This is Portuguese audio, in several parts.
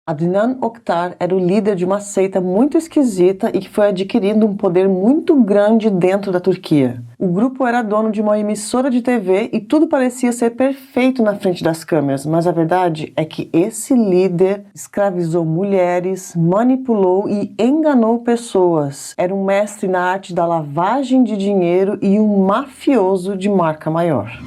Adnan Oktar era o líder de uma seita muito esquisita e que foi adquirindo um poder muito grande dentro da Turquia. O grupo era dono de uma emissora de TV e tudo parecia ser perfeito na frente das câmeras, mas a verdade é que esse líder escravizou mulheres, manipulou e enganou pessoas. Era um mestre na arte da lavagem de dinheiro e um mafioso de marca maior.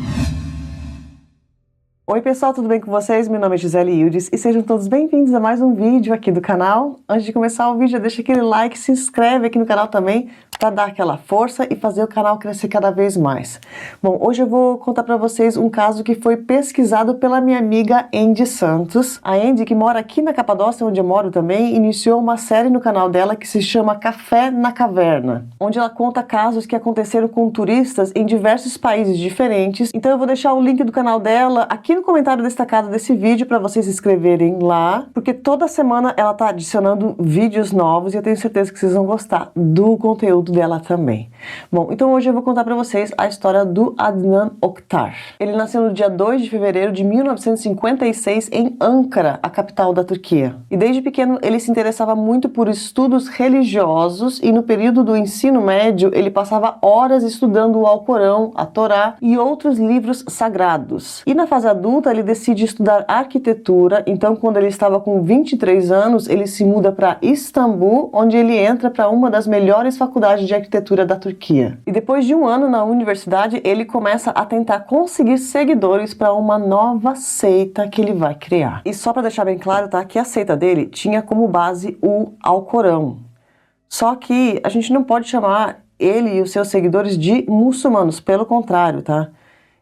Oi pessoal, tudo bem com vocês? Meu nome é Gisele Ildes e sejam todos bem-vindos a mais um vídeo aqui do canal. Antes de começar o vídeo, deixa aquele like, se inscreve aqui no canal também para dar aquela força e fazer o canal crescer cada vez mais. Bom, hoje eu vou contar para vocês um caso que foi pesquisado pela minha amiga Andy Santos. A Andy, que mora aqui na Capadócia, onde eu moro também, iniciou uma série no canal dela que se chama Café na Caverna, onde ela conta casos que aconteceram com turistas em diversos países diferentes. Então eu vou deixar o link do canal dela aqui no comentário destacado desse vídeo para vocês se inscreverem lá, porque toda semana ela tá adicionando vídeos novos e eu tenho certeza que vocês vão gostar do conteúdo dela também. Bom, então hoje eu vou contar para vocês a história do Adnan Oktar. Ele nasceu no dia 2 de fevereiro de 1956 em Ankara, a capital da Turquia. E desde pequeno ele se interessava muito por estudos religiosos e no período do ensino médio ele passava horas estudando o Alcorão, a Torá e outros livros sagrados. E na fase adulta ele decide estudar arquitetura, então quando ele estava com 23 anos ele se muda para Istambul, onde ele entra para uma das melhores faculdades de arquitetura da Turquia. E depois de um ano na universidade ele começa a tentar conseguir seguidores para uma nova seita que ele vai criar. E só para deixar bem claro, tá, que a seita dele tinha como base o Alcorão. Só que a gente não pode chamar ele e os seus seguidores de muçulmanos, pelo contrário, tá?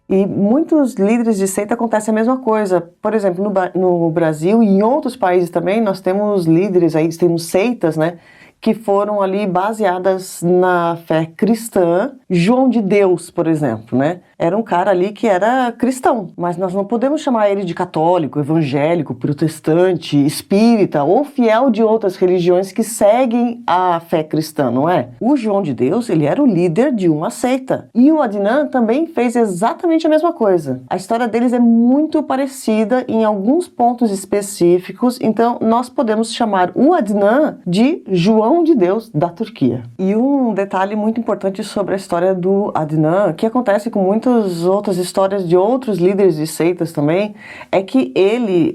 E muitos líderes de seita acontece a mesma coisa. Por exemplo, no Brasil e em outros países também, nós temos líderes aí, temos seitas, né, que foram ali baseadas na fé cristã. João de Deus, por exemplo, né, era um cara ali que era cristão, mas nós não podemos chamar ele de católico, evangélico, protestante, espírita ou fiel de outras religiões que seguem a fé cristã, não é? O João de Deus, ele era o líder de uma seita. E o Adnan também fez exatamente a mesma coisa. A história deles é muito parecida em alguns pontos específicos, então nós podemos chamar o Adnan de João de Deus da Turquia. E um detalhe muito importante sobre a história do Adnan, que acontece com muitas outras histórias de outros líderes de seitas também, é que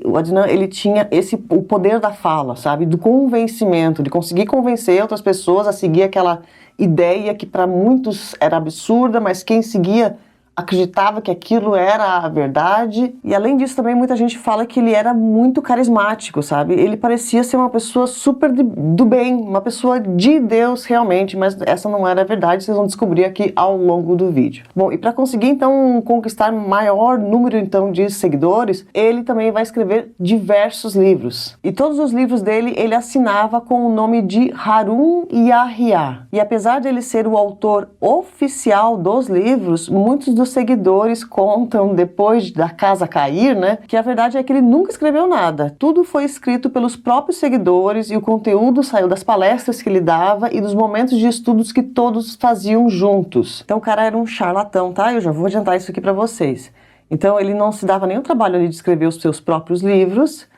o Adnan, ele tinha o poder da fala, sabe? Do convencimento, de conseguir convencer outras pessoas a seguir aquela ideia que para muitos era absurda, mas quem seguia acreditava que aquilo era a verdade. E além disso também muita gente fala que ele era muito carismático, sabe? Ele parecia ser uma pessoa super do bem, uma pessoa de Deus realmente, mas essa não era a verdade, vocês vão descobrir aqui ao longo do vídeo. Bom, e para conseguir então conquistar maior número então de seguidores, ele também vai escrever diversos livros. E todos os livros dele ele assinava com o nome de Harun Yahya. E apesar de ele ser o autor oficial dos livros, muitos dos seguidores contam, depois da casa cair, né, que a verdade é que ele nunca escreveu nada. Tudo foi escrito pelos próprios seguidores e o conteúdo saiu das palestras que ele dava e dos momentos de estudos que todos faziam juntos. Então o cara era um charlatão, tá? Eu já vou adiantar isso aqui para vocês. Então ele não se dava nenhum trabalho ali de escrever os seus próprios livros,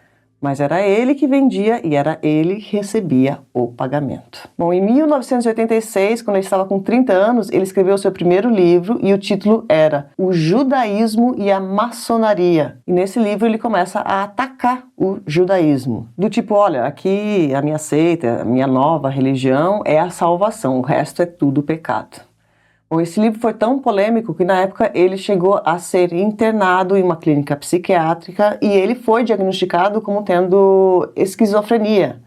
mas era ele que vendia e era ele que recebia o pagamento. Bom, em 1986, quando ele estava com 30 anos, ele escreveu seu primeiro livro e o título era O Judaísmo e a Maçonaria. E nesse livro ele começa a atacar o judaísmo. Do tipo, olha, aqui a minha seita, a minha nova religião é a salvação, o resto é tudo pecado. Bom, esse livro foi tão polêmico que na época ele chegou a ser internado em uma clínica psiquiátrica e ele foi diagnosticado como tendo esquizofrenia.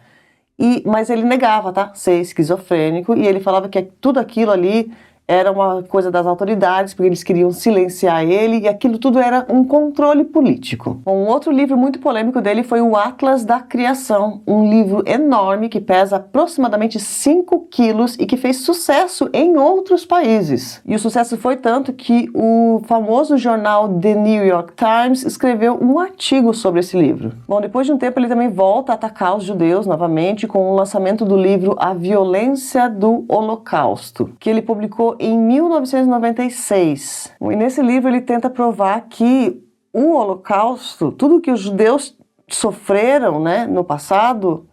Mas ele negava, tá, ser esquizofrênico e ele falava que tudo aquilo ali era uma coisa das autoridades, porque eles queriam silenciar ele e aquilo tudo era um controle político. Bom, um outro livro muito polêmico dele foi o Atlas da Criação, um livro enorme que pesa aproximadamente 5 quilos e que fez sucesso em outros países. E o sucesso foi tanto que o famoso jornal The New York Times escreveu um artigo sobre esse livro. Bom, depois de um tempo ele também volta a atacar os judeus novamente com o lançamento do livro A Violência do Holocausto, que ele publicou em 1996. E nesse livro ele tenta provar que o Holocausto, tudo que os judeus sofreram, né, no passado,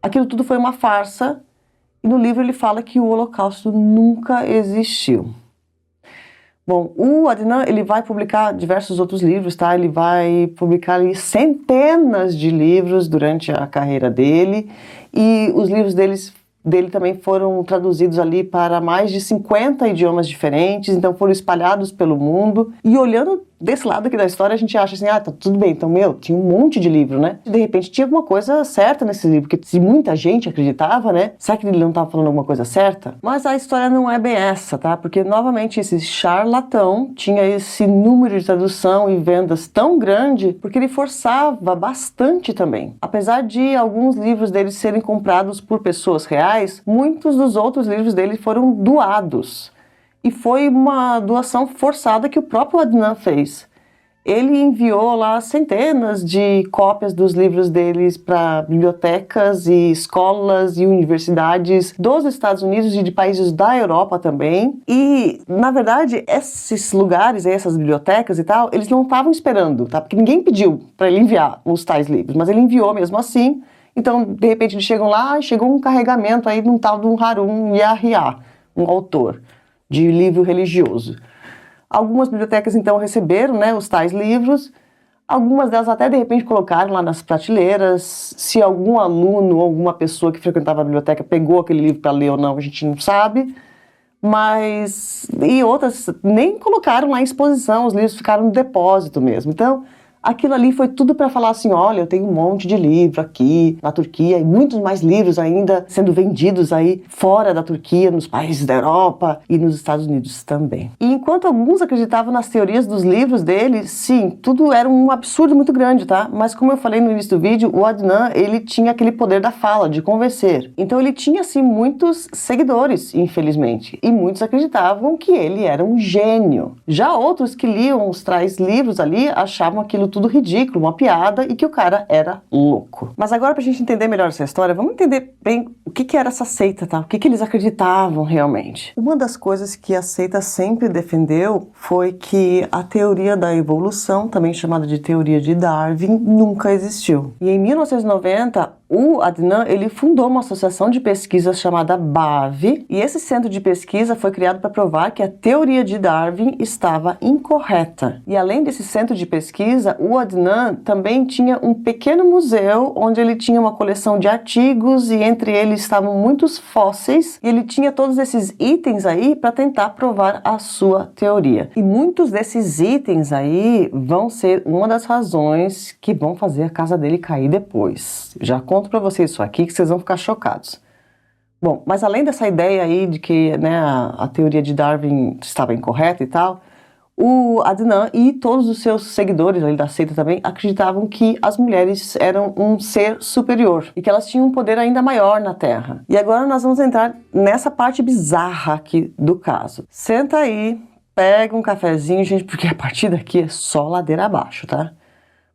aquilo tudo foi uma farsa, e no livro ele fala que o Holocausto nunca existiu. Bom, o Adnan, ele vai publicar diversos outros livros, tá? Ele vai publicar ali centenas de livros durante a carreira dele, e os livros dele também foram traduzidos ali para mais de 50 idiomas diferentes, então foram espalhados pelo mundo. E olhando desse lado aqui da história, a gente acha assim, tá tudo bem, então, tinha um monte de livro, né? De repente tinha alguma coisa certa nesse livro, porque se muita gente acreditava, né? Será que ele não estava falando alguma coisa certa? Mas a história não é bem essa, tá? Porque, novamente, esse charlatão tinha esse número de tradução e vendas tão grande, porque ele forçava bastante também. Apesar de alguns livros dele serem comprados por pessoas reais, muitos dos outros livros dele foram doados. E foi uma doação forçada que o próprio Adnan fez. Ele enviou lá centenas de cópias dos livros deles para bibliotecas e escolas e universidades dos Estados Unidos e de países da Europa também. E, na verdade, esses lugares, essas bibliotecas e tal, eles não estavam esperando, tá? Porque ninguém pediu para ele enviar os tais livros, mas ele enviou mesmo assim. Então, de repente, eles chegam lá e chegou um carregamento aí de um tal de um Harun Yahya, um autor de livro religioso. Algumas bibliotecas, então, receberam, né, os tais livros. Algumas delas até, de repente, colocaram lá nas prateleiras. Se algum aluno ou alguma pessoa que frequentava a biblioteca pegou aquele livro para ler ou não, a gente não sabe. E outras nem colocaram lá em exposição, os livros ficaram no depósito mesmo. Então, aquilo ali foi tudo para falar assim, olha, eu tenho um monte de livro aqui na Turquia e muitos mais livros ainda sendo vendidos aí fora da Turquia, nos países da Europa e nos Estados Unidos também. E enquanto alguns acreditavam nas teorias dos livros dele, sim, tudo era um absurdo muito grande, tá? Mas como eu falei no início do vídeo, o Adnan, ele tinha aquele poder da fala, de convencer. Então ele tinha, assim, muitos seguidores, infelizmente. E muitos acreditavam que ele era um gênio. Já outros que liam os tais livros ali achavam aquilo tudo ridículo, uma piada, e que o cara era louco. Mas agora, pra gente entender melhor essa história, vamos entender bem o que era essa seita, tá? O que eles acreditavam realmente. Uma das coisas que a seita sempre defendeu foi que a teoria da evolução, também chamada de teoria de Darwin, nunca existiu. E em 1990, o Adnan, ele fundou uma associação de pesquisa chamada BAV, e esse centro de pesquisa foi criado para provar que a teoria de Darwin estava incorreta. E além desse centro de pesquisa, o Adnan também tinha um pequeno museu onde ele tinha uma coleção de artigos e entre eles estavam muitos fósseis, e ele tinha todos esses itens aí para tentar provar a sua teoria. E muitos desses itens aí vão ser uma das razões que vão fazer a casa dele cair depois. Já conto para vocês isso aqui que vocês vão ficar chocados. Bom, mas além dessa ideia aí de que, né, a teoria de Darwin estava incorreta e tal, o Adnan e todos os seus seguidores ali da seita também acreditavam que as mulheres eram um ser superior e que elas tinham um poder ainda maior na Terra. E agora nós vamos entrar nessa parte bizarra aqui do caso. Senta aí, pega um cafezinho, gente, porque a partir daqui é só ladeira abaixo, tá?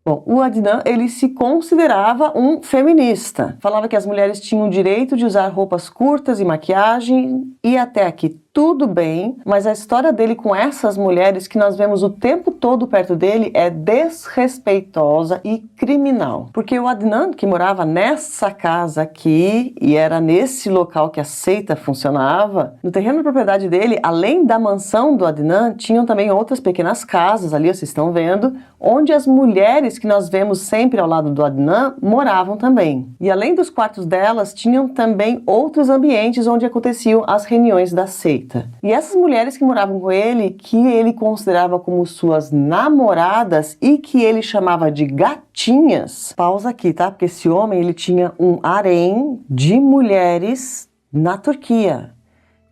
Bom, o Adnan, ele se considerava um feminista. Falava que as mulheres tinham o direito de usar roupas curtas e maquiagem, e até aqui tudo bem, mas a história dele com essas mulheres que nós vemos o tempo todo perto dele é desrespeitosa e criminal. Porque o Adnan, que morava nessa casa aqui, e era nesse local que a seita funcionava, no terreno de propriedade dele, além da mansão do Adnan, tinham também outras pequenas casas ali, vocês estão vendo, onde as mulheres que nós vemos sempre ao lado do Adnan moravam também. E além dos quartos delas, tinham também outros ambientes onde aconteciam as reuniões da seita. E essas mulheres que moravam com ele, que ele considerava como suas namoradas e que ele chamava de gatinhas, pausa aqui, tá? Porque esse homem, ele tinha um harém de mulheres na Turquia.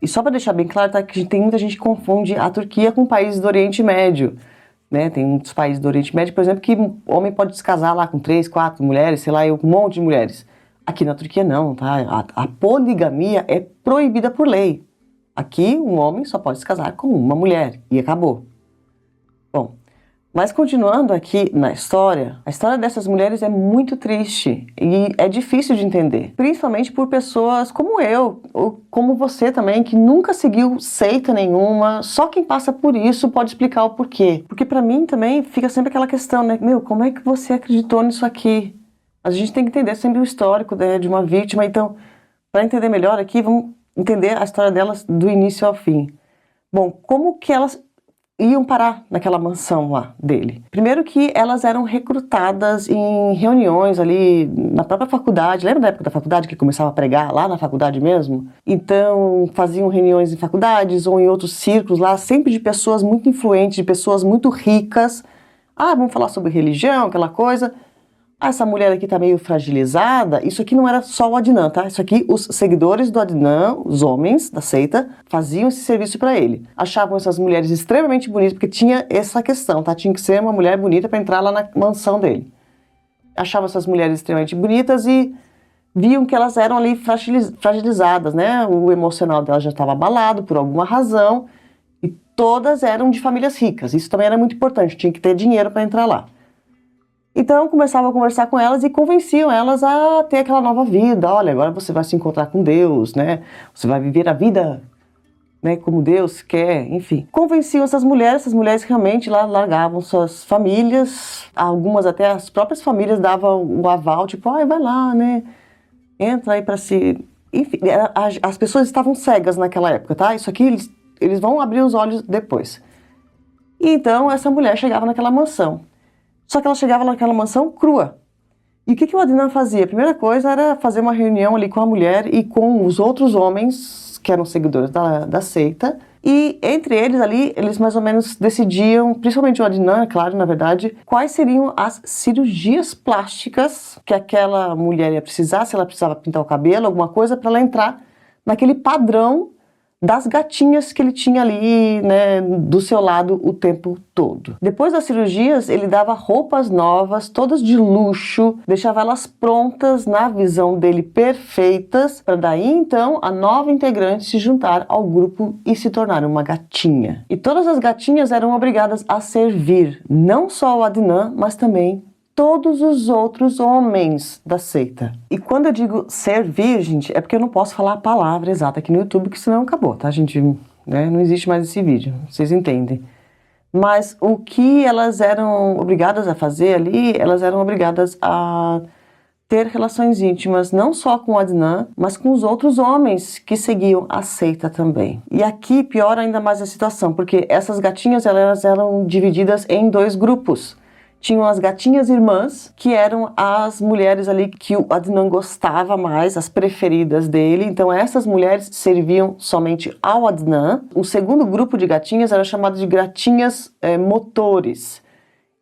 E só para deixar bem claro, tá, que tem muita gente que confunde a Turquia com países do Oriente Médio. Né? Tem muitos países do Oriente Médio, por exemplo, que o homem pode se casar lá com 3, 4 mulheres, sei lá, um monte de mulheres. Aqui na Turquia não, tá? A poligamia é proibida por lei. Aqui, um homem só pode se casar com uma mulher, e acabou. Bom, mas continuando aqui na história, a história dessas mulheres é muito triste e é difícil de entender. Principalmente por pessoas como eu, ou como você também, que nunca seguiu seita nenhuma, só quem passa por isso pode explicar o porquê. Porque pra mim também fica sempre aquela questão, né? Meu, como é que você acreditou nisso aqui? A gente tem que entender sempre o histórico, né, de uma vítima. Então, para entender melhor aqui, vamos entender a história delas do início ao fim. Bom, como que elas iam parar naquela mansão lá dele? Primeiro que elas eram recrutadas em reuniões ali na própria faculdade. Lembra da época da faculdade que começava a pregar lá na faculdade mesmo? Então faziam reuniões em faculdades ou em outros círculos lá, sempre de pessoas muito influentes, de pessoas muito ricas. Ah, vamos falar sobre religião, aquela coisa. Ah, essa mulher aqui tá meio fragilizada. Isso aqui não era só o Adnan, tá? Isso aqui, os seguidores do Adnan, os homens da seita, faziam esse serviço para ele. Achavam essas mulheres extremamente bonitas, porque tinha essa questão, tá? Tinha que ser uma mulher bonita para entrar lá na mansão dele. Achavam essas mulheres extremamente bonitas e viam que elas eram ali fragilizadas, né? O emocional delas já estava abalado por alguma razão e todas eram de famílias ricas. Isso também era muito importante, tinha que ter dinheiro para entrar lá. Então começavam a conversar com elas e convenciam elas a ter aquela nova vida. Olha, agora você vai se encontrar com Deus, né? Você vai viver a vida, né, como Deus quer, enfim. Convenciam essas mulheres realmente lá largavam suas famílias, algumas até as próprias famílias davam o aval, tipo, ai, vai lá, né? Entra aí para se... Enfim, as pessoas estavam cegas naquela época, tá? Isso aqui eles vão abrir os olhos depois. E então essa mulher chegava naquela mansão. Só que ela chegava naquela mansão crua. E o que o Adnan fazia? A primeira coisa era fazer uma reunião ali com a mulher e com os outros homens que eram seguidores da seita. E entre eles ali, eles mais ou menos decidiam, principalmente o Adnan, é claro, na verdade, quais seriam as cirurgias plásticas que aquela mulher ia precisar, se ela precisava pintar o cabelo, alguma coisa, para ela entrar naquele padrão das gatinhas que ele tinha ali, né, do seu lado o tempo todo. Depois das cirurgias, ele dava roupas novas, todas de luxo, deixava elas prontas, na visão dele, perfeitas, para daí então a nova integrante se juntar ao grupo e se tornar uma gatinha. E todas as gatinhas eram obrigadas a servir, não só o Adnan, mas também todos os outros homens da seita. E quando eu digo servir, gente, é porque eu não posso falar a palavra exata aqui no YouTube, que senão acabou, tá, gente? Né? Não existe mais esse vídeo, vocês entendem. Mas o que elas eram obrigadas a fazer ali, elas eram obrigadas a ter relações íntimas, não só com o Adnan, mas com os outros homens que seguiam a seita também. E aqui piora ainda mais a situação, porque essas gatinhas, elas eram divididas em dois grupos. Tinham as gatinhas irmãs, que eram as mulheres ali que o Adnan gostava mais, as preferidas dele. Então essas mulheres serviam somente ao Adnan. O segundo grupo de gatinhas era chamado de gatinhas motores.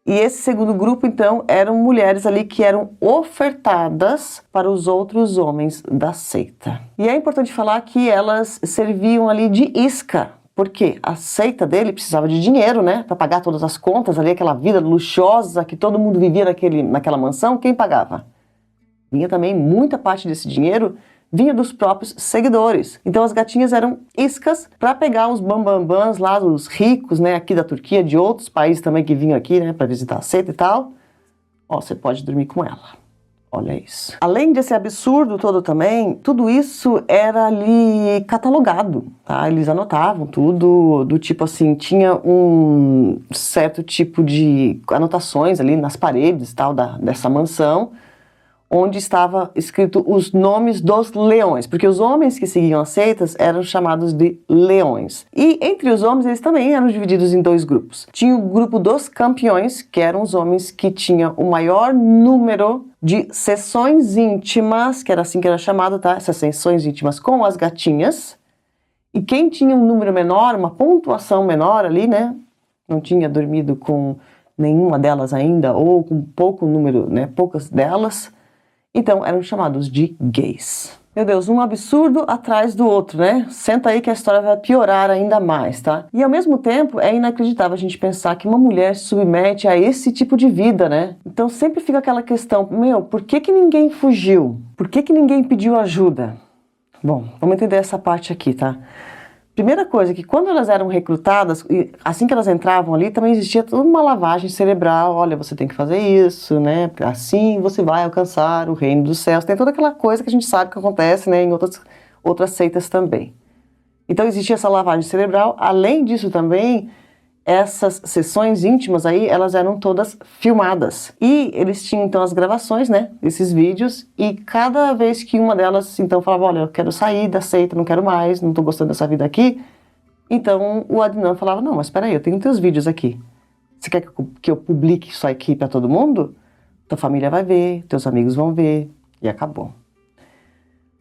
E esse segundo grupo, então, eram mulheres ali que eram ofertadas para os outros homens da seita. E é importante falar que elas serviam ali de isca, porque a seita dele precisava de dinheiro, né, para pagar todas as contas ali, aquela vida luxuosa que todo mundo vivia naquela mansão. Quem pagava? Vinha também muita parte desse dinheiro, vinha dos próprios seguidores. Então as gatinhas eram iscas para pegar os bambambãs lá, os ricos, né, aqui da Turquia, de outros países também que vinham aqui, né, para visitar a seita e tal. Ó, você pode dormir com ela. Olha isso. Além desse absurdo todo também, tudo isso era ali catalogado, tá? Eles anotavam tudo, do tipo assim, tinha um certo tipo de anotações ali nas paredes, tal, dessa mansão, onde estava escrito os nomes dos leões, porque os homens que seguiam as seitas eram chamados de leões. E entre os homens, eles também eram divididos em dois grupos. Tinha o grupo dos campeões, que eram os homens que tinham o maior número de sessões íntimas, que era assim que era chamado, tá? Essas sessões íntimas com as gatinhas. E quem tinha um número menor, uma pontuação menor ali, né? Não tinha dormido com nenhuma delas ainda, ou com pouco número, né? Poucas delas. Então, eram chamados de gays. Meu Deus, um absurdo atrás do outro, né? Senta aí que a história vai piorar ainda mais, tá? E ao mesmo tempo, é inacreditável a gente pensar que uma mulher se submete a esse tipo de vida, né? Então sempre fica aquela questão, meu, por que ninguém fugiu? Por que ninguém pediu ajuda? Bom, vamos entender essa parte aqui, tá? Primeira coisa, que quando elas eram recrutadas, assim que elas entravam ali, também existia toda uma lavagem cerebral. Olha, você tem que fazer isso, né? Assim você vai alcançar o reino dos céus. Tem toda aquela coisa que a gente sabe que acontece, né, em outras seitas também. Então existia essa lavagem cerebral. Além disso também, essas sessões íntimas aí, elas eram todas filmadas. E eles tinham então as gravações, né, desses vídeos, e cada vez que uma delas então falava, olha, eu quero sair da seita, não quero mais, não tô gostando dessa vida aqui, então o Adnan falava, não, mas espera aí, eu tenho teus vídeos aqui. Você quer que eu publique isso aqui para todo mundo? Tua família vai ver, teus amigos vão ver, e acabou.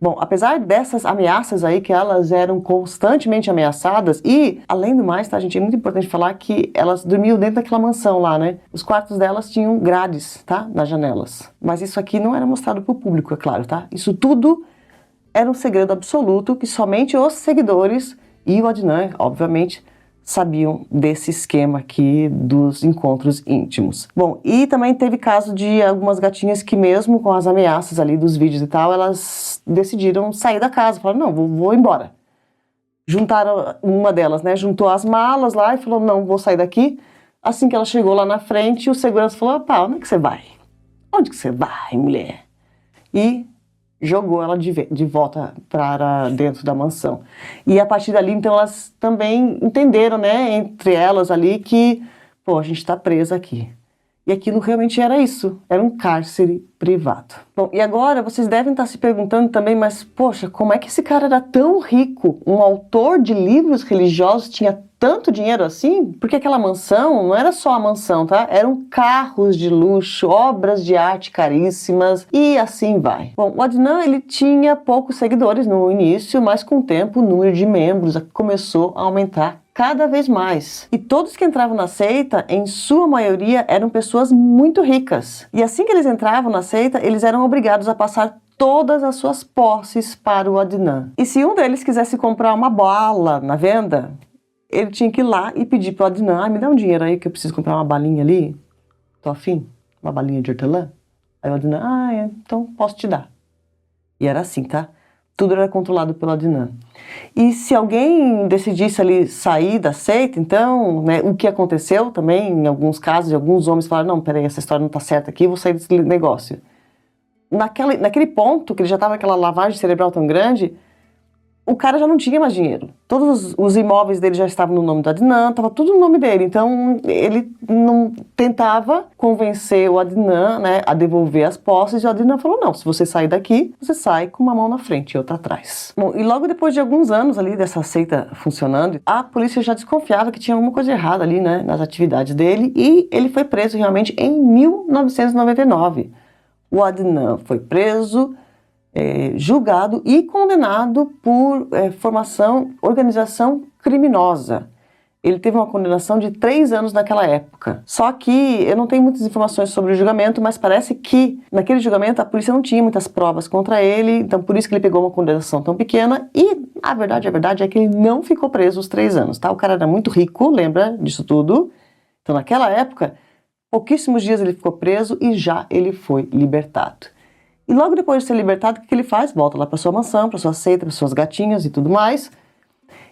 Bom, apesar dessas ameaças aí, que elas eram constantemente ameaçadas, e, além do mais, tá, gente, é muito importante falar que elas dormiam dentro daquela mansão lá, né? Os quartos delas tinham grades, tá? Nas janelas. Mas isso aqui não era mostrado pro público, é claro, tá? Isso tudo era um segredo absoluto que somente os seguidores e o Adnan, obviamente, sabiam desse esquema aqui dos encontros íntimos. Bom, e também teve caso de algumas gatinhas que mesmo com as ameaças ali dos vídeos e tal, elas decidiram sair da casa, falaram, não, vou embora. Juntaram, uma delas, né, juntou as malas lá e falou, não, vou sair daqui. Assim que ela chegou lá na frente, o segurança falou, pá, onde é que você vai? Onde que você vai, mulher? E jogou ela de volta para dentro da mansão. E a partir dali, então, elas também entenderam, né, entre elas ali, que, pô, a gente tá presa aqui. E aquilo realmente era isso, era um cárcere privado. Bom, e agora vocês devem estar se perguntando também, mas, poxa, como é que esse cara era tão rico? Um autor de livros religiosos tinha tanto dinheiro assim? Porque aquela mansão não era só a mansão, tá? Eram carros de luxo, obras de arte caríssimas e assim vai. Bom, o Adnan, ele tinha poucos seguidores no início, mas com o tempo o número de membros começou a aumentar cada vez mais. E todos que entravam na seita, em sua maioria, eram pessoas muito ricas. E assim que eles entravam na seita, eles eram obrigados a passar todas as suas posses para o Adnan. E se um deles quisesse comprar uma bala na venda, ele tinha que ir lá e pedir pro Adnan, me dá um dinheiro aí que eu preciso comprar uma balinha ali, tô afim, uma balinha de hortelã. Aí o Adnan, então posso te dar. E era assim, tá? Tudo era controlado pelo Adnan. E se alguém decidisse ali sair da seita, então, né, o que aconteceu também, em alguns casos, alguns homens falaram, não, peraí, essa história não tá certa aqui, vou sair desse negócio. Naquele ponto, que ele já tava naquela lavagem cerebral tão grande, o cara já não tinha mais dinheiro. Todos os imóveis dele já estavam no nome do Adnan, estava tudo no nome dele. Então, ele não tentava convencer o Adnan, né, a devolver as posses, e o Adnan falou, não, se você sair daqui, você sai com uma mão na frente e outra atrás. Bom, e logo depois de alguns anos ali dessa seita funcionando, a polícia já desconfiava que tinha alguma coisa errada ali, né, nas atividades dele, e ele foi preso realmente em 1999. O Adnan foi preso, julgado e condenado por organização criminosa. Ele teve uma condenação de 3 anos naquela época. Só que eu não tenho muitas informações sobre o julgamento, mas parece que naquele julgamento a polícia não tinha muitas provas contra ele, então por isso que ele pegou uma condenação tão pequena e a verdade é que ele não ficou preso os 3 anos, tá? O cara era muito rico, lembra disso tudo? Então naquela época, pouquíssimos dias ele ficou preso e já ele foi libertado. E logo depois de ser libertado, o que ele faz? Volta lá para sua mansão, para sua seita, para suas gatinhas e tudo mais.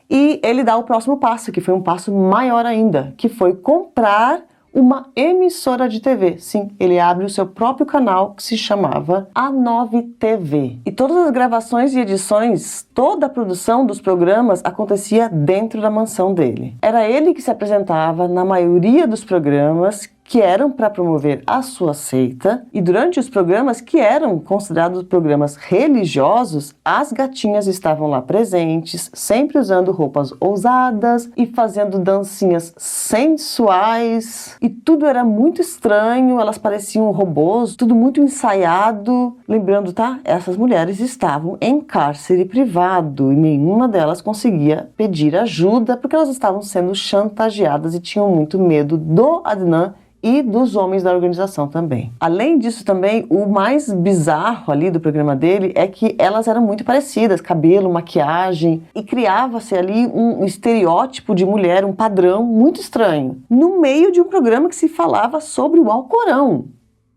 E ele dá o próximo passo, que foi um passo maior ainda, que foi comprar uma emissora de TV. Sim, ele abre o seu próprio canal, que se chamava A9 TV. E todas as gravações e edições, toda a produção dos programas acontecia dentro da mansão dele. Era ele que se apresentava na maioria dos programas, que eram para promover a sua seita, e durante os programas que eram considerados programas religiosos, as gatinhas estavam lá presentes, sempre usando roupas ousadas e fazendo dancinhas sensuais, e tudo era muito estranho, elas pareciam robôs, tudo muito ensaiado. Lembrando, tá? Essas mulheres estavam em cárcere privado e nenhuma delas conseguia pedir ajuda porque elas estavam sendo chantageadas e tinham muito medo do Adnan e dos homens da organização também. Além disso também, o mais bizarro ali do programa dele é que elas eram muito parecidas, cabelo, maquiagem, e criava-se ali um estereótipo de mulher, um padrão muito estranho, no meio de um programa que se falava sobre o Alcorão.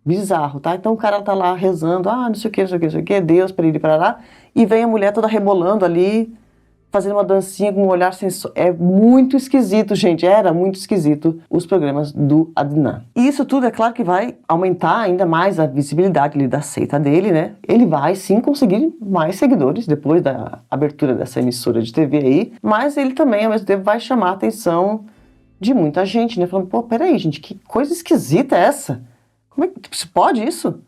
Bizarro, tá? Então o cara tá lá rezando, não sei o que, não sei o que, não sei o que, Deus, periri, parará, e vem a mulher toda rebolando ali, fazendo uma dancinha com um olhar sensual. É muito esquisito, gente. Era muito esquisito os programas do Adnan. E isso tudo, é claro que vai aumentar ainda mais a visibilidade ali da seita dele, né? Ele vai, sim, conseguir mais seguidores depois da abertura dessa emissora de TV aí, mas ele também, ao mesmo tempo, vai chamar a atenção de muita gente, né? Falando, pô, peraí, gente, que coisa esquisita é essa? Como é que se pode isso?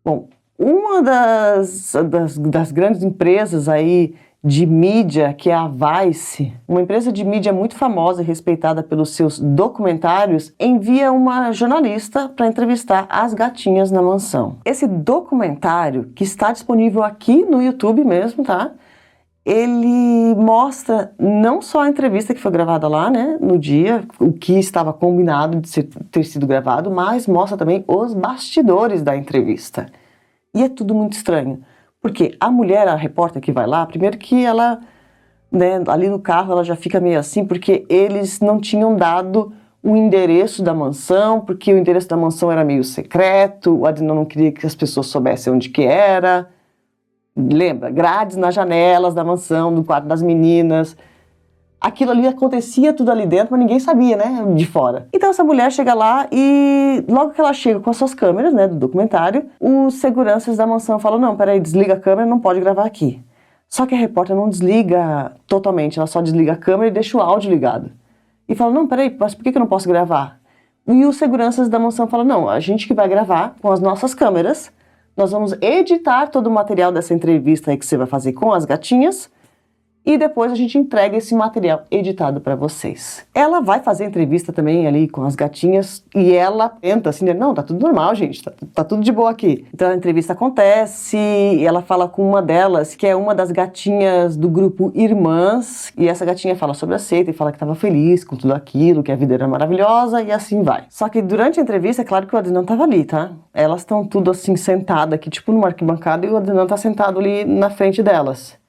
Bom, uma das grandes empresas aí de mídia, que é a Vice, uma empresa de mídia muito famosa e respeitada pelos seus documentários, envia uma jornalista para entrevistar as gatinhas na mansão. Esse documentário, que está disponível aqui no YouTube mesmo, tá? Ele mostra não só a entrevista que foi gravada lá, né, no dia, o que estava combinado de ter sido gravado, mas mostra também os bastidores da entrevista. E é tudo muito estranho. Porque a mulher, a repórter que vai lá, primeiro que ela, né, ali no carro ela já fica meio assim, porque eles não tinham dado o endereço da mansão, porque o endereço da mansão era meio secreto, o Adnan não queria que as pessoas soubessem onde que era. Lembra? Grades nas janelas da mansão, do quarto das meninas. Aquilo ali acontecia tudo ali dentro, mas ninguém sabia, né, de fora. Então essa mulher chega lá e logo que ela chega com as suas câmeras, né, do documentário, os seguranças da mansão falam, não, peraí, desliga a câmera, não pode gravar aqui. Só que a repórter não desliga totalmente, ela só desliga a câmera e deixa o áudio ligado. E fala, não, peraí, mas por que eu não posso gravar? E os seguranças da mansão falam, não, a gente que vai gravar com as nossas câmeras, nós vamos editar todo o material dessa entrevista aí que você vai fazer com as gatinhas, e depois a gente entrega esse material editado para vocês. Ela vai fazer entrevista também ali com as gatinhas e ela tenta assim, né? Não, tá tudo normal, gente, tá tudo de boa aqui. Então a entrevista acontece e ela fala com uma delas, que é uma das gatinhas do grupo Irmãs, e essa gatinha fala sobre a seita e fala que estava feliz com tudo aquilo, que a vida era maravilhosa e assim vai. Só que durante a entrevista, é claro que o Adnan tava ali, tá? Elas estão tudo assim sentadas aqui, tipo numa arquibancada, e o Adnan tá sentado ali na frente delas.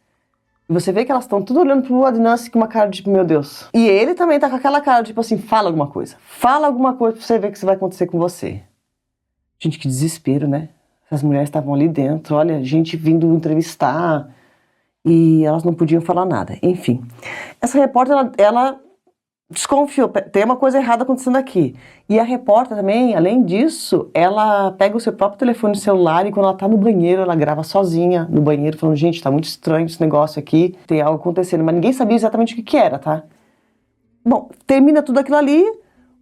E você vê que elas estão tudo olhando pro Adnan assim, com uma cara de tipo, meu Deus. E ele também tá com aquela cara, tipo assim, fala alguma coisa. Fala alguma coisa pra você ver o que vai acontecer com você. Gente, que desespero, né? As mulheres estavam ali dentro, olha, gente vindo entrevistar e elas não podiam falar nada. Enfim, essa repórter, ela desconfiou, tem uma coisa errada acontecendo aqui. E a repórter também, além disso, ela pega o seu próprio telefone celular e quando ela tá no banheiro, ela grava sozinha no banheiro, falando, gente, tá muito estranho esse negócio aqui, tem algo acontecendo, mas ninguém sabia exatamente o que era, tá? Bom, termina tudo aquilo ali,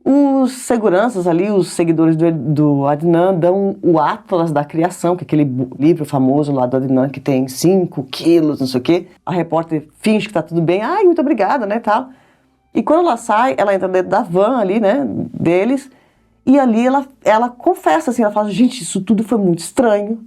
os seguranças ali, os seguidores do Adnan dão o Atlas da Criação, que é aquele livro famoso lá do Adnan que tem 5 quilos, não sei o quê. A repórter finge que tá tudo bem, ai, muito obrigada, né, tal. E quando ela sai, ela entra dentro da van ali, né, deles, e ali ela confessa, assim, ela fala, gente, isso tudo foi muito estranho,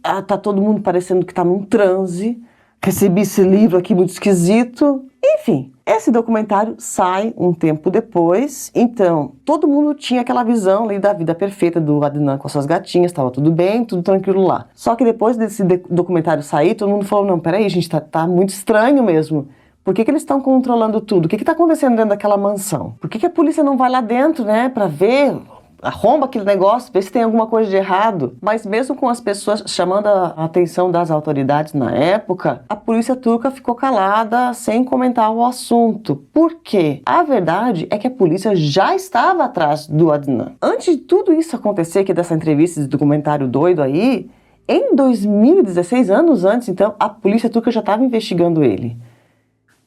tá todo mundo parecendo que tá num transe, recebi esse livro aqui muito esquisito, enfim. Esse documentário sai um tempo depois, então todo mundo tinha aquela visão ali da vida perfeita do Adnan com as suas gatinhas, estava tudo bem, tudo tranquilo lá. Só que depois desse documentário sair, todo mundo falou, não, peraí, gente, tá muito estranho mesmo. Por que eles estão controlando tudo? O que está acontecendo dentro daquela mansão? Por que a polícia não vai lá dentro, né, para ver, arromba aquele negócio, ver se tem alguma coisa de errado? Mas mesmo com as pessoas chamando a atenção das autoridades na época, a polícia turca ficou calada sem comentar o assunto. Por quê? A verdade é que a polícia já estava atrás do Adnan. Antes de tudo isso acontecer, que dessa entrevista, desse documentário doido aí, em 2016, anos antes, então, a polícia turca já estava investigando ele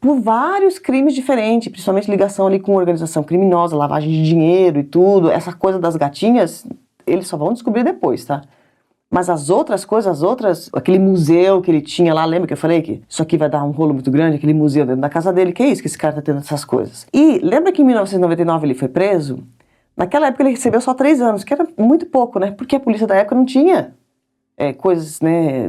por vários crimes diferentes, principalmente ligação ali com organização criminosa, lavagem de dinheiro e tudo. Essa coisa das gatinhas, eles só vão descobrir depois, tá? Mas as outras coisas, aquele museu que ele tinha lá, lembra que eu falei que isso aqui vai dar um rolo muito grande, aquele museu dentro da casa dele, que é isso que esse cara tá tendo essas coisas. E lembra que em 1999 ele foi preso? Naquela época ele recebeu só 3 anos, que era muito pouco, né? Porque a polícia da época não tinha coisas, né,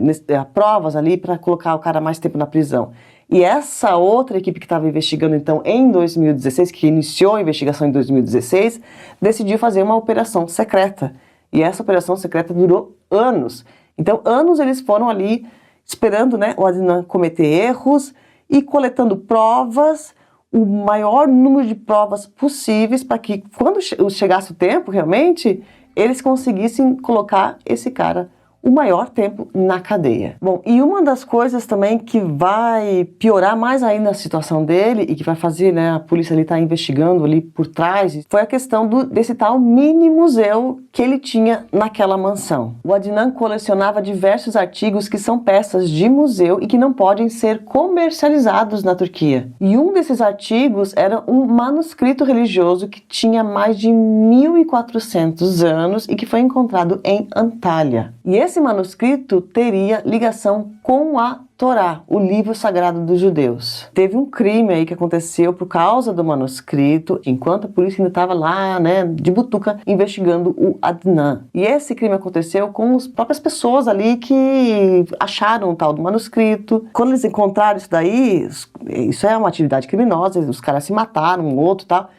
provas ali para colocar o cara mais tempo na prisão. E essa outra equipe que estava investigando, então, em 2016, que iniciou a investigação em 2016, decidiu fazer uma operação secreta. E essa operação secreta durou anos. Então, anos eles foram ali esperando, né, o Adnan cometer erros e coletando provas, o maior número de provas possíveis, para que, quando chegasse o tempo, realmente, eles conseguissem colocar esse cara, o maior tempo na cadeia. Bom, e uma das coisas também que vai piorar mais ainda a situação dele e que vai fazer, né, a polícia ali estar investigando ali por trás, foi a questão desse tal mini museu que ele tinha naquela mansão. O Adnan colecionava diversos artigos que são peças de museu e que não podem ser comercializados na Turquia. E um desses artigos era um manuscrito religioso que tinha mais de 1400 anos e que foi encontrado em Antália. E esse manuscrito teria ligação com a Torá, o livro sagrado dos judeus. Teve um crime aí que aconteceu por causa do manuscrito, enquanto a polícia ainda estava lá, né, de butuca, investigando o Adnan. E esse crime aconteceu com as próprias pessoas ali que acharam o tal do manuscrito. Quando eles encontraram isso daí, isso é uma atividade criminosa, os caras se mataram, um outro e tal.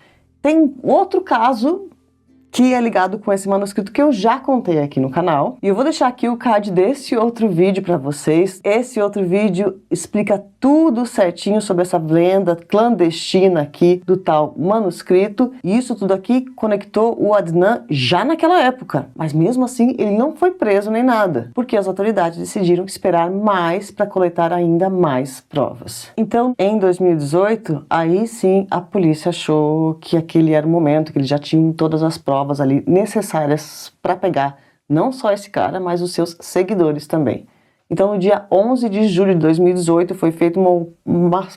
Tem outro caso que é ligado com esse manuscrito que eu já contei aqui no canal. E eu vou deixar aqui o card desse outro vídeo para vocês. Esse outro vídeo explica tudo certinho sobre essa lenda clandestina aqui do tal manuscrito. E isso tudo aqui conectou o Adnan já naquela época. Mas mesmo assim, ele não foi preso nem nada, porque as autoridades decidiram esperar mais para coletar ainda mais provas. Então, em 2018, aí sim a polícia achou que aquele era o momento, que eles já tinham todas as provas ali necessárias para pegar não só esse cara, mas os seus seguidores também. Então, no dia 11 de julho de 2018, foi feita uma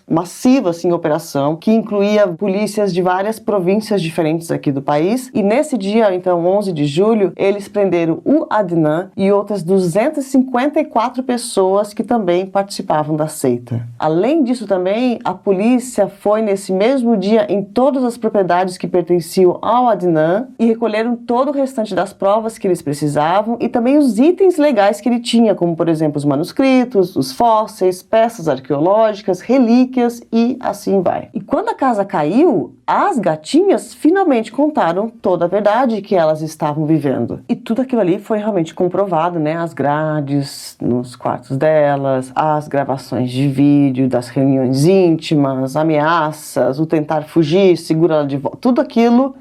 massiva assim, operação que incluía polícias de várias províncias diferentes aqui do país. E nesse dia, então, 11 de julho, eles prenderam o Adnan e outras 254 pessoas que também participavam da seita. Além disso também, a polícia foi nesse mesmo dia em todas as propriedades que pertenciam ao Adnan e recolheram todo o restante das provas que eles precisavam e também os itens legais que ele tinha, como, por exemplo, os manuscritos, os fósseis, peças arqueológicas, relíquias e assim vai. E quando a casa caiu, as gatinhas finalmente contaram toda a verdade que elas estavam vivendo. E tudo aquilo ali foi realmente comprovado, né? As grades nos quartos delas, as gravações de vídeo das reuniões íntimas, ameaças, o tentar fugir, segurar ela de volta, tudo aquilo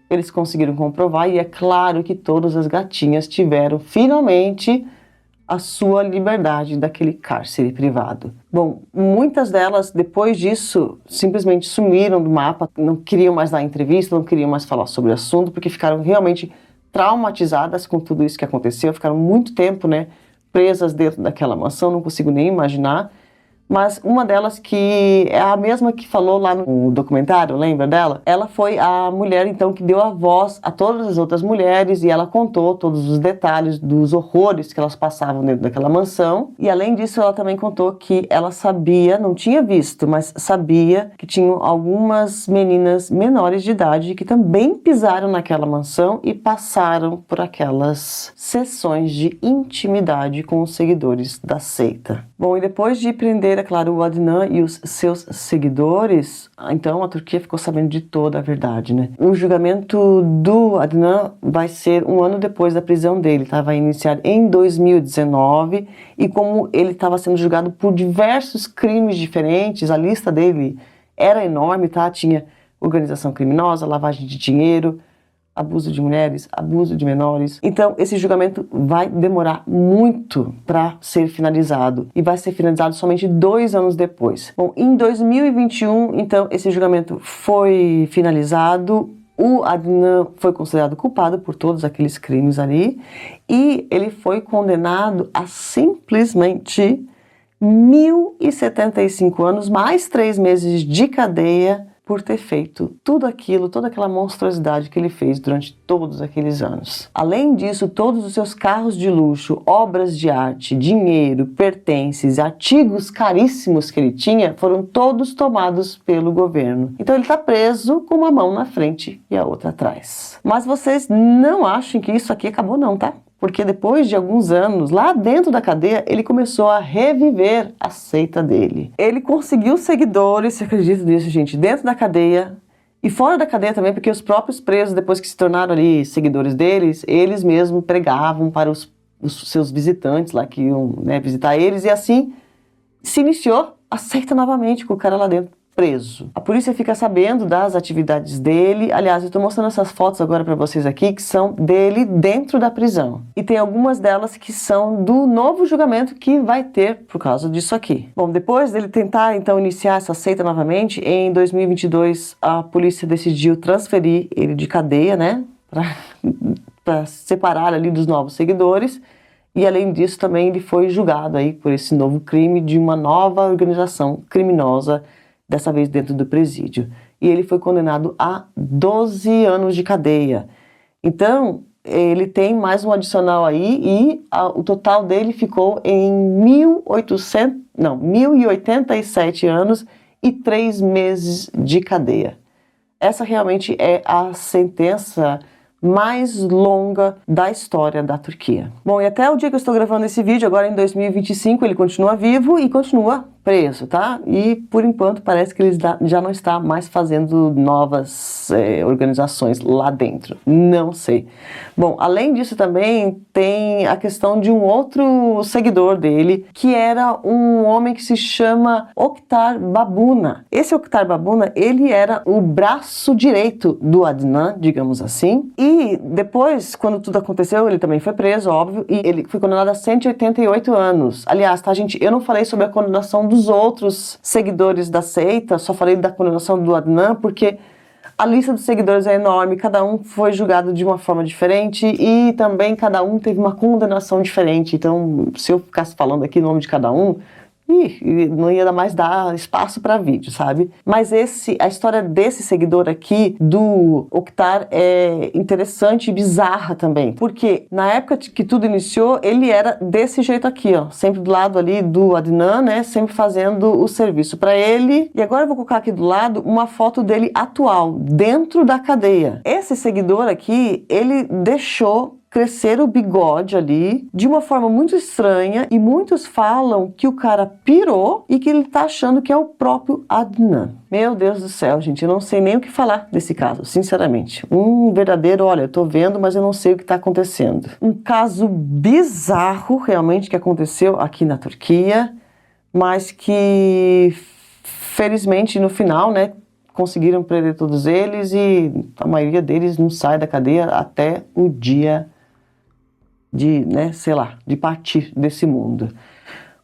eles conseguiram comprovar e é claro que todas as gatinhas tiveram finalmente a sua liberdade daquele cárcere privado. Bom, muitas delas, depois disso, simplesmente sumiram do mapa, não queriam mais dar entrevista, não queriam mais falar sobre o assunto, porque ficaram realmente traumatizadas com tudo isso que aconteceu, ficaram muito tempo, né, presas dentro daquela mansão, não consigo nem imaginar. Mas uma delas, que é a mesma que falou lá no documentário, lembra dela? Ela foi a mulher, então, que deu a voz a todas as outras mulheres e ela contou todos os detalhes dos horrores que elas passavam dentro daquela mansão. E além disso, ela também contou que ela sabia, não tinha visto, mas sabia que tinham algumas meninas menores de idade que também pisaram naquela mansão e passaram por aquelas sessões de intimidade com os seguidores da seita. Bom, e depois de prender, é claro, o Adnan e os seus seguidores, então a Turquia ficou sabendo de toda a verdade, né? O julgamento do Adnan vai ser um ano depois da prisão dele, tá? Vai iniciar em 2019 e como ele estava sendo julgado por diversos crimes diferentes, a lista dele era enorme, tá? Tinha organização criminosa, lavagem de dinheiro, abuso de mulheres, abuso de menores. Então, esse julgamento vai demorar muito para ser finalizado e vai ser finalizado somente 2 anos depois. Bom, em 2021, então, esse julgamento foi finalizado. O Adnan foi considerado culpado por todos aqueles crimes ali e ele foi condenado a simplesmente 1.075 anos, mais 3 meses de cadeia, por ter feito tudo aquilo, toda aquela monstruosidade que ele fez durante todos aqueles anos. Além disso, todos os seus carros de luxo, obras de arte, dinheiro, pertences, artigos caríssimos que ele tinha, foram todos tomados pelo governo. Então ele está preso com uma mão na frente e a outra atrás. Mas vocês não achem que isso aqui acabou não, tá? Porque depois de alguns anos, lá dentro da cadeia, ele começou a reviver a seita dele. Ele conseguiu seguidores, se acredita nisso, gente, dentro da cadeia e fora da cadeia também, porque os próprios presos, depois que se tornaram ali seguidores deles, eles mesmos pregavam para os seus visitantes lá que iam, né, visitar eles, e assim se iniciou a seita novamente com o cara lá dentro preso. A polícia fica sabendo das atividades dele. Aliás, eu estou mostrando essas fotos agora para vocês aqui, que são dele dentro da prisão. E tem algumas delas que são do novo julgamento que vai ter por causa disso aqui. Bom, depois dele tentar então iniciar essa seita novamente, em 2022 a polícia decidiu transferir ele de cadeia, né, para separar ali dos novos seguidores. E além disso também ele foi julgado aí por esse novo crime de uma nova organização criminosa, dessa vez dentro do presídio. E ele foi condenado a 12 anos de cadeia. Então, ele tem mais um adicional aí e o total dele ficou em 1.087 anos e 3 meses de cadeia. Essa realmente é a sentença mais longa da história da Turquia. Bom, e até o dia que eu estou gravando esse vídeo, agora em 2025, ele continua vivo e continua preso, tá? E por enquanto parece que ele já não está mais fazendo novas organizações lá dentro. Não sei. Bom, além disso também tem a questão de um outro seguidor dele, que era um homem que se chama Oktar Babuna. Esse Oktar Babuna, ele era o braço direito do Adnan, digamos assim. E depois, quando tudo aconteceu, ele também foi preso, óbvio, e ele foi condenado a 188 anos. Aliás, tá, gente, eu não falei sobre a condenação dos outros seguidores da seita, só falei da condenação do Adnan, porque a lista dos seguidores é enorme, cada um foi julgado de uma forma diferente e também cada um teve uma condenação diferente. Então, se eu ficasse falando aqui o nome de cada um, não ia mais dar espaço para vídeo, sabe? Mas a história desse seguidor aqui, do Oktar, é interessante e bizarra também. Porque na época que tudo iniciou, ele era desse jeito aqui, ó. Sempre do lado ali do Adnan, né? Sempre fazendo o serviço para ele. E agora eu vou colocar aqui do lado uma foto dele atual, dentro da cadeia. Esse seguidor aqui, ele deixou crescer o bigode ali de uma forma muito estranha e muitos falam que o cara pirou e que ele tá achando que é o próprio Adnan. Meu Deus do céu, gente, eu não sei nem o que falar desse caso, sinceramente. Um verdadeiro, olha, eu tô vendo, mas eu não sei o que tá acontecendo. Um caso bizarro, realmente, que aconteceu aqui na Turquia, mas que, felizmente, no final, né, conseguiram prender todos eles e a maioria deles não sai da cadeia até o dia de, né, sei lá, de partir desse mundo.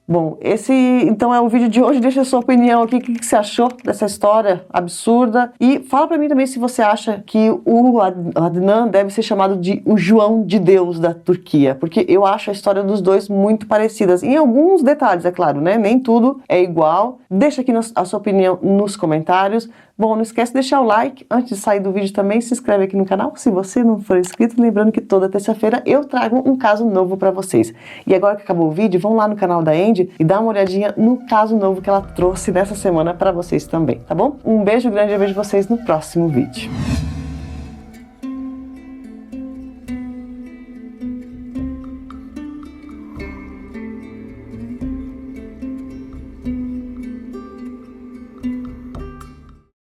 Bom, esse então é o vídeo de hoje. Deixa a sua opinião aqui, o que você achou dessa história absurda. E fala pra mim também se você acha que o Adnan deve ser chamado de o João de Deus da Turquia, porque eu acho a história dos dois muito parecidas. Em alguns detalhes, é claro, né? Nem tudo é igual. Deixa aqui a sua opinião nos comentários. Bom, não esquece de deixar o like. Antes de sair do vídeo também, se inscreve aqui no canal se você não for inscrito. Lembrando que toda terça-feira eu trago um caso novo pra vocês. E agora que acabou o vídeo, vão lá no canal da Andy e dá uma olhadinha no caso novo que ela trouxe nessa semana pra vocês também, tá bom? Um beijo grande e eu vejo vocês no próximo vídeo.